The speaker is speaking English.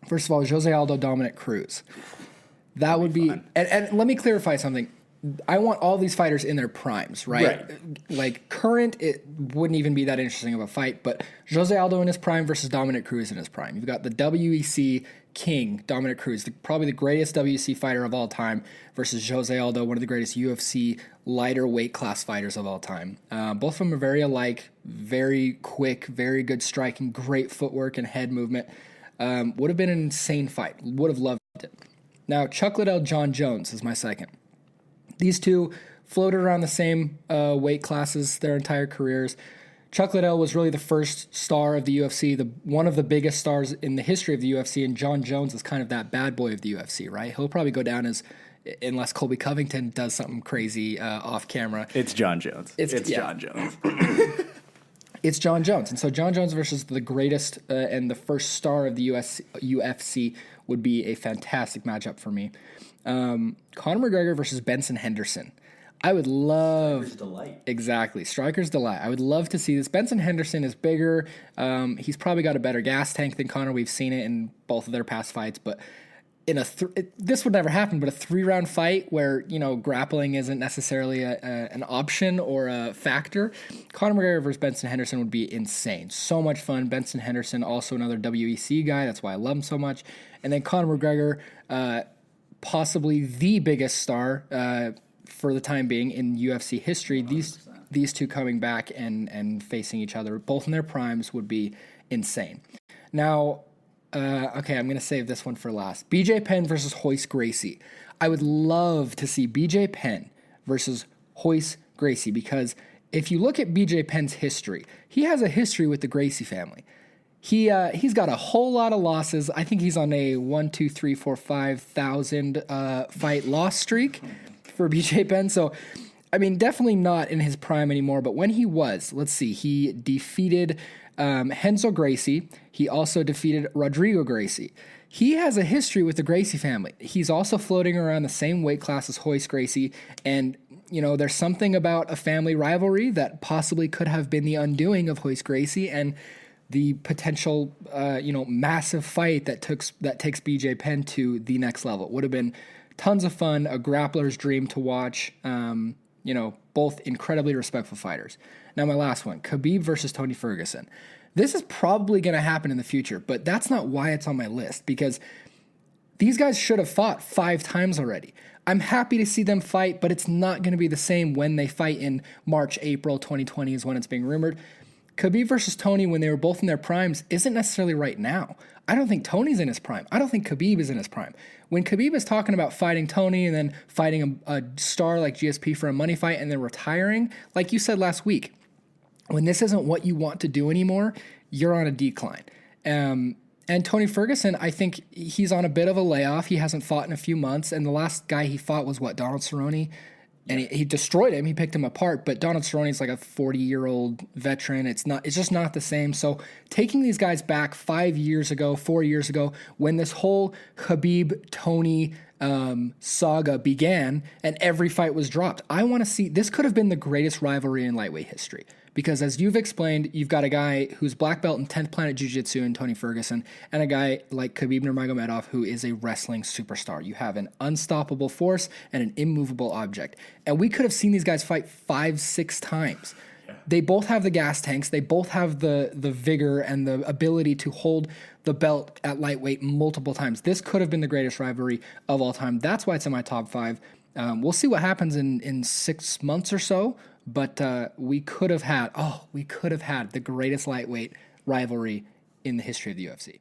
First of all, Jose Aldo, Dominic Cruz. That would be, and let me clarify something. I want all these fighters in their primes, right? Like current, it wouldn't even be that interesting of a fight, but Jose Aldo in his prime versus Dominic Cruz in his prime. You've got the WEC king, Dominic Cruz, probably the greatest WEC fighter of all time, versus Jose Aldo, one of the greatest UFC lighter weight class fighters of all time. Both of them are very alike, very quick, very good striking, great footwork and head movement. Would have been an insane fight. Would have loved it. Now, Chuck Liddell, John Jones is my second. These two floated around the same weight classes their entire careers. Chuck Liddell was really the first star of the UFC, one of the biggest stars in the history of the UFC, and John Jones is kind of that bad boy of the UFC, right? He'll probably go down as, unless Colby Covington does something crazy off camera. It's John Jones. It's John Jones. It's John Jones. And so John Jones versus the greatest and the first star of the UFC would be a fantastic matchup for me. Conor McGregor versus Benson Henderson. I would love... Striker's delight. Exactly. Striker's delight. I would love to see this. Benson Henderson is bigger. He's probably got a better gas tank than Conor. We've seen it in both of their past fights, but in this would never happen, but a 3-round fight where, grappling isn't necessarily an option or a factor, Conor McGregor versus Benson Henderson would be insane. So much fun. Benson Henderson, also another WEC guy. That's why I love him so much. And then Conor McGregor, possibly the biggest star for the time being in UFC history. 100%. These two coming back and facing each other, both in their primes, would be insane. Now, okay, I'm going to save this one for last. BJ Penn versus Royce Gracie. I would love to see BJ Penn versus Royce Gracie, because if you look at BJ Penn's history, he has a history with the Gracie family. He's got a whole lot of losses. I think he's on a 5,000 fight loss streak for BJ Penn. So, I mean, definitely not in his prime anymore. But when he was, let's see, he defeated Renzo Gracie. He also defeated Rodrigo Gracie. He has a history with the Gracie family. He's also floating around the same weight class as Royce Gracie. And, there's something about a family rivalry that possibly could have been the undoing of Royce Gracie and the potential, massive fight that takes BJ Penn to the next level. It would have been tons of fun, a grappler's dream to watch. Both incredibly respectful fighters. Now, my last one, Khabib versus Tony Ferguson. This is probably going to happen in the future, but that's not why it's on my list, because these guys should have fought 5 times already. I'm happy to see them fight, but it's not going to be the same when they fight in March, April 2020 is when it's being rumored. Khabib versus Tony, when they were both in their primes, isn't necessarily right now. I don't think Tony's in his prime. I don't think Khabib is in his prime. When Khabib is talking about fighting Tony and then fighting a star like GSP for a money fight and then retiring, like you said last week, when this isn't what you want to do anymore, you're on a decline. And Tony Ferguson, I think he's on a bit of a layoff. He hasn't fought in a few months, and the last guy he fought was, Donald Cerrone? And he destroyed him. He picked him apart. But Donald Cerrone is like a 40-year-old veteran. It's just not the same. So taking these guys back 4 years ago, when this whole Khabib-Tony saga began and every fight was dropped, I want to see, this could have been the greatest rivalry in lightweight history. Because as you've explained, you've got a guy who's black belt in 10th Planet Jiu-Jitsu in Tony Ferguson, and a guy like Khabib Nurmagomedov who is a wrestling superstar. You have an unstoppable force and an immovable object. And we could have seen these guys fight 5-6 times. Yeah. They both have the gas tanks. They both have the vigor and the ability to hold the belt at lightweight multiple times. This could have been the greatest rivalry of all time. That's why it's in my top 5. We'll see what happens in 6 months or so. But we could have had the greatest lightweight rivalry in the history of the UFC.